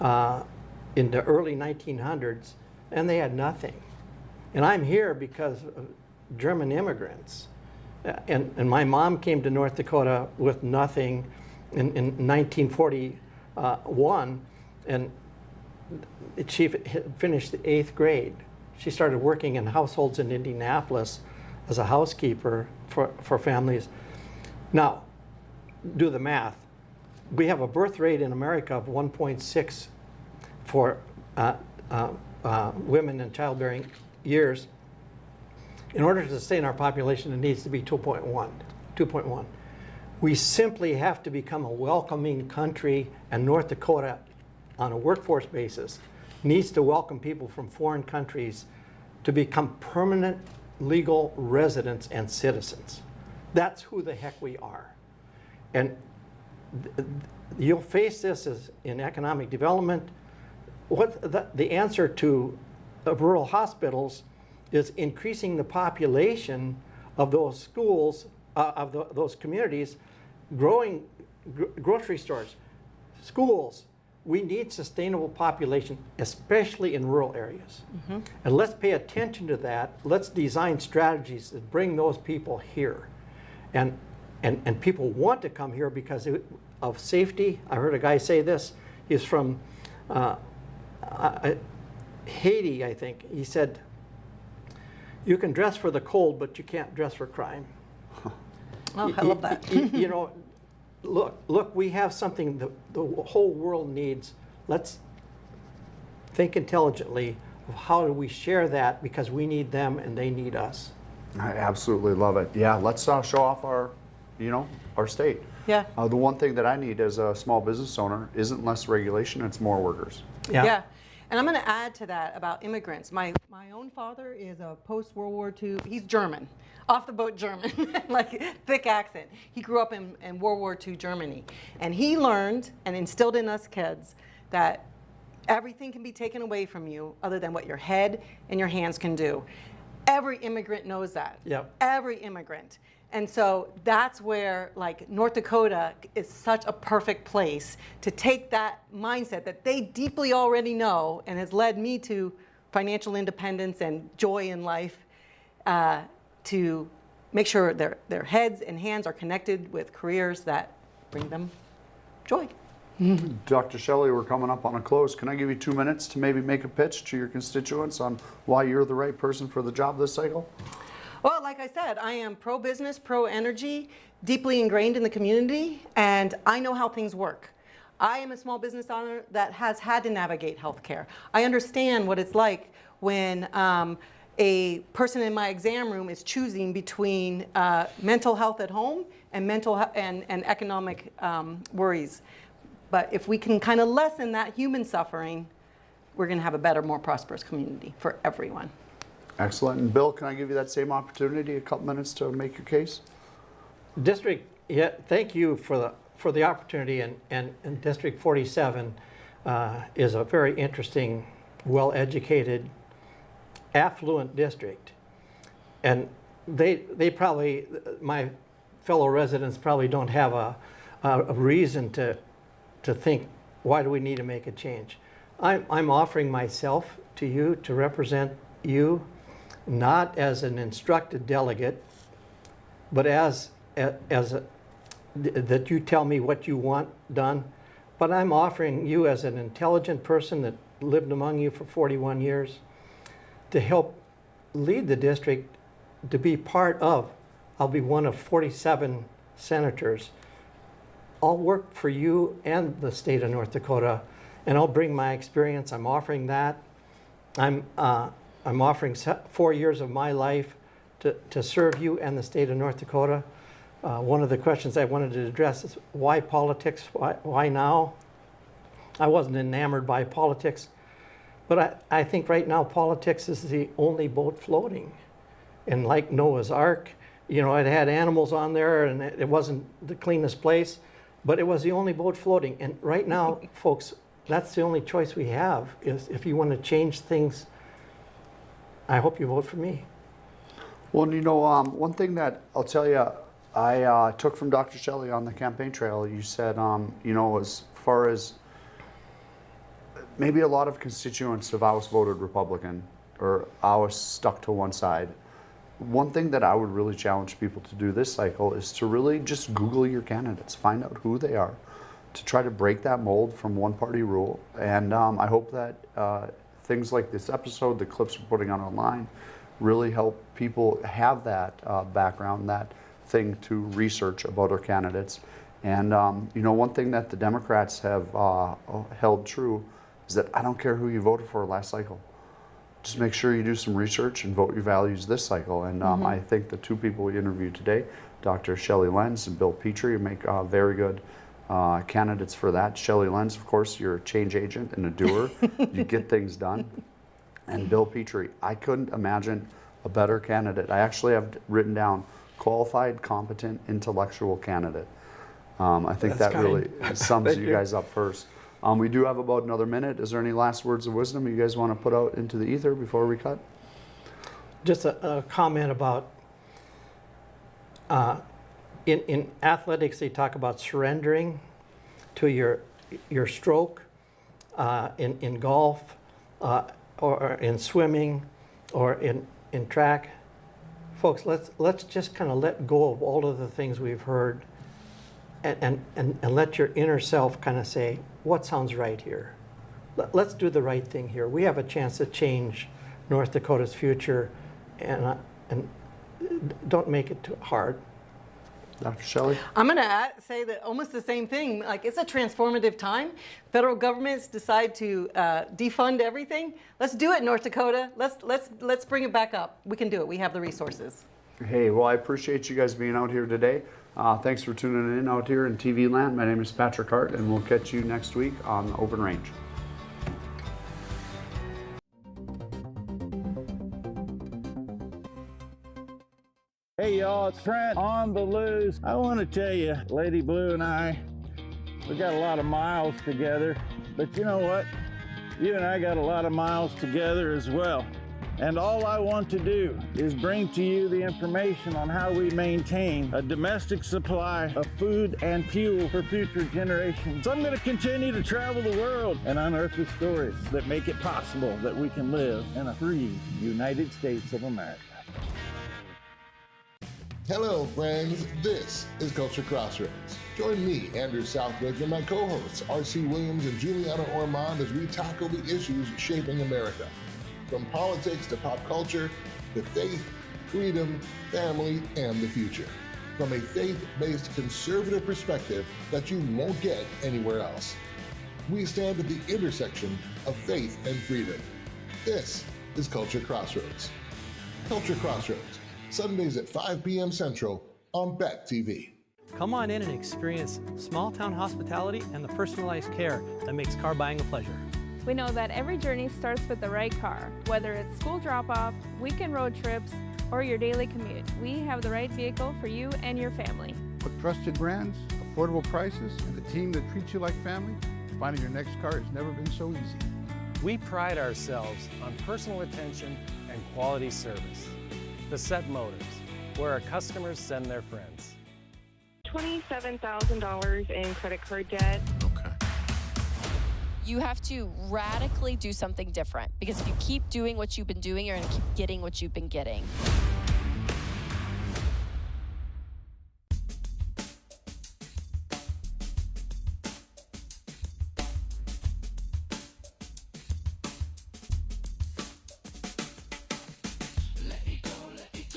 in the early 1900s, and they had nothing. And I'm here because of German immigrants. And my mom came to North Dakota with nothing in 1941, and she finished the 8th grade. She started working in households in Indianapolis as a housekeeper for families. Now, do the math. We have a birth rate in America of 1.6 for women in childbearing years. In order to sustain our population, it needs to be 2.1. We simply have to become a welcoming country, and North Dakota, on a workforce basis, needs to welcome people from foreign countries to become permanent legal residents and citizens. That's who the heck we are. And you'll face this as in economic development. The answer to rural hospitals is increasing the population of those schools, those communities, growing grocery stores, schools. We need sustainable population, especially in rural areas. Mm-hmm. And let's pay attention to that. Let's design strategies that bring those people here. And people want to come here because of safety. I heard a guy say this. He's from Haiti, I think. He said, you can dress for the cold, but you can't dress for crime. Oh, I love that. You know, look, we have something the whole world needs. Let's think intelligently of how do we share that, because we need them and they need us. I absolutely love it. Yeah, let's show off our state. Yeah. The one thing that I need as a small business owner isn't less regulation, it's more workers. Yeah. And I'm going to add to that about immigrants. My own father is a post-World War II, he's German, off the boat German, like thick accent. He grew up in World War II Germany. And he learned and instilled in us kids that everything can be taken away from you other than what your head and your hands can do. Every immigrant knows that. Yep. Every immigrant. And so that's where, like, North Dakota is such a perfect place to take that mindset that they deeply already know and has led me to financial independence and joy in life, to make sure their heads and hands are connected with careers that bring them joy. Dr. Shelley, we're coming up on a close. Can I give you 2 minutes to maybe make a pitch to your constituents on why you're the right person for the job this cycle? Well, like I said, I am pro-business, pro-energy, deeply ingrained in the community, and I know how things work. I am a small business owner that has had to navigate healthcare. I understand what it's like when a person in my exam room is choosing between mental health at home and and economic worries. But if we can kind of lessen that human suffering, we're going to have a better, more prosperous community for everyone. Excellent. And Bill, can I give you that same opportunity, a couple minutes to make your case? District, yeah, thank you for the opportunity, and District 47 is a very interesting, well-educated, affluent district. And they probably, my fellow residents probably don't have a reason to think, why do we need to make a change? I'm offering myself to you to represent you, not as an instructed delegate, but that you tell me what you want done. But I'm offering you as an intelligent person that lived among you for 41 years to help lead the district, to be part of, I'll be one of 47 senators. I'll work for you and the state of North Dakota and I'll bring my experience. I'm offering that. I'm offering 4 years of my life to serve you and the state of North Dakota. One of the questions I wanted to address is why politics? Why now? I wasn't enamored by politics, but I think right now politics is the only boat floating. And like Noah's Ark, you know, it had animals on there and it wasn't the cleanest place, but it was the only boat floating. And right now, folks, that's the only choice we have, is if you want to change things, I hope you vote for me. Well, you know, one thing that I'll tell you, I took from Dr. Shelley on the campaign trail, you said, you know, as far as maybe a lot of constituents have always voted Republican or always stuck to one side. One thing that I would really challenge people to do this cycle is to really just Google your candidates, find out who they are, to try to break that mold from one party rule. And I hope that things like this episode, the clips we're putting on online, really help people have that background, that thing to research about our candidates. And you know, one thing that the Democrats have held true is that I don't care who you voted for last cycle. Just make sure you do some research and vote your values this cycle. And I think the two people we interviewed today, Dr. Shelley Lenz and Bill Patrie, make very good candidates for that. Shelley Lenz, of course, you're a change agent and a doer. You get things done. And Bill Patrie, I couldn't imagine a better candidate. I actually have written down qualified, competent, intellectual candidate. I think that really sums you guys up first. We do have about another minute. Is there any last words of wisdom you guys want to put out into the ether before we cut? Just a comment about, in athletics, they talk about surrendering to your stroke. In golf, or in swimming, or in track. Folks, let's just kind of let go of all of the things we've heard and let your inner self kind of say, what sounds right here? Let's do the right thing here. We have a chance to change North Dakota's future, and don't make it too hard. Dr. Shelley? I'm going to say that almost the same thing. Like, it's a transformative time. Federal governments decide to defund everything. Let's do it, North Dakota. Let's bring it back up. We can do it. We have the resources. Hey, well, I appreciate you guys being out here today. Thanks for tuning in out here in TV land. My name is Patrick Hart, and we'll catch you next week on the Open Range. Hey y'all, it's Trent on the loose. I want to tell you, Lady Blue and I, we got a lot of miles together, but you know what? You and I got a lot of miles together as well. And all I want to do is bring to you the information on how we maintain a domestic supply of food and fuel for future generations. So I'm going to continue to travel the world and unearth the stories that make it possible that we can live in a free United States of America. Hello, friends. This is Culture Crossroads. Join me, Andrew Southwick, and my co-hosts, R.C. Williams and Juliana Ormond, as we tackle the issues shaping America. From politics to pop culture, to faith, freedom, family, and the future. From a faith-based conservative perspective that you won't get anywhere else. We stand at the intersection of faith and freedom. This is Culture Crossroads. Culture Crossroads, Sundays at 5 p.m. Central on BET TV. Come on in and experience small-town hospitality and the personalized care that makes car buying a pleasure. We know that every journey starts with the right car. Whether it's school drop-off, weekend road trips, or your daily commute, we have the right vehicle for you and your family. With trusted brands, affordable prices, and a team that treats you like family, finding your next car has never been so easy. We pride ourselves on personal attention and quality service. The Set Motors, where our customers send their friends. $27,000 in credit card debt. You have to radically do something different, because if you keep doing what you've been doing, you're going to keep getting what you've been getting.